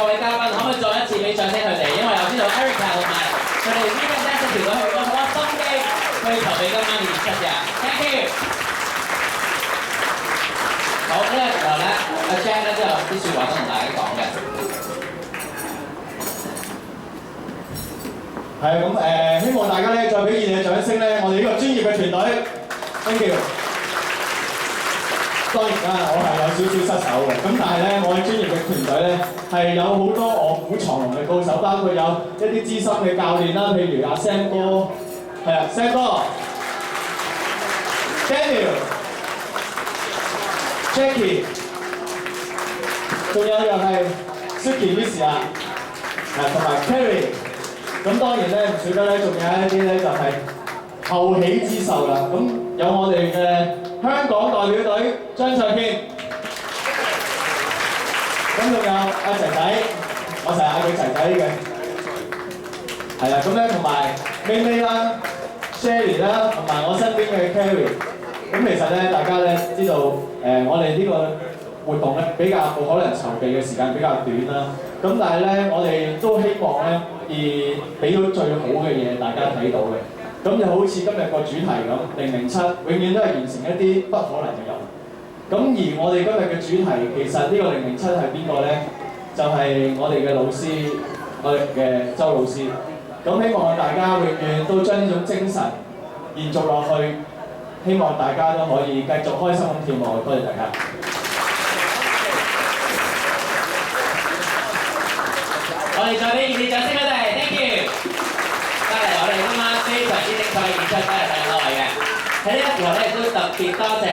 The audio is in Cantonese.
各位嘉賓，可唔可以再一次俾掌聲佢哋？因為我知道 Erica 同埋佢哋呢個 dance 團隊係用咗好多心機去籌備今晚嘅演出嘅。Thank you。好，呢個時候咧，阿 Jack 咧都有啲説話想同大家講嘅。係咁希望大家咧再俾熱烈嘅掌聲咧，我哋呢個專業嘅團隊 ，thank you。當然啦，我係有少少失手嘅，咁但係咧，我哋專業嘅團隊咧係有好多臥虎藏龍嘅高手，包括有一啲資深嘅教練啦，譬如阿 Sam 哥，係啊 Sam 哥 ，Daniel、Jackie， 仲有又係 Suki Miss 啊，同埋 Kerry。咁當然咧唔少得咧，仲有一啲咧就係後起之秀啦。咁有我哋嘅香港代表隊張卓軒，咁仲有阿仔仔，我成日嗌佢仔仔嘅，係啦。咁咧同埋 May 啦、Sherry 啦，同埋我身邊嘅 Carrie。咁其實咧，大家咧知道我哋呢個活動咧比較冇可能籌備嘅時間比較短啦。咁但係咧，我哋都希望咧，而俾到最好嘅嘢大家睇到嘅。咁就好似今日個主題咁，007永遠都係完成一啲不可能嘅任務。咁而我哋今日嘅主題，其實呢個007係邊個咧？就係我哋嘅老師，我哋嘅周老師。咁希望大家永遠都將呢種精神延續落去，希望大家都可以繼續開心咁跳舞。多謝大家。我哋再俾熱烈掌聲佢哋 ，thank you。帶嚟我哋今晚非常之精彩嘅演出，多謝大家各位嘅。喺呢個時候咧，亦都特別多謝。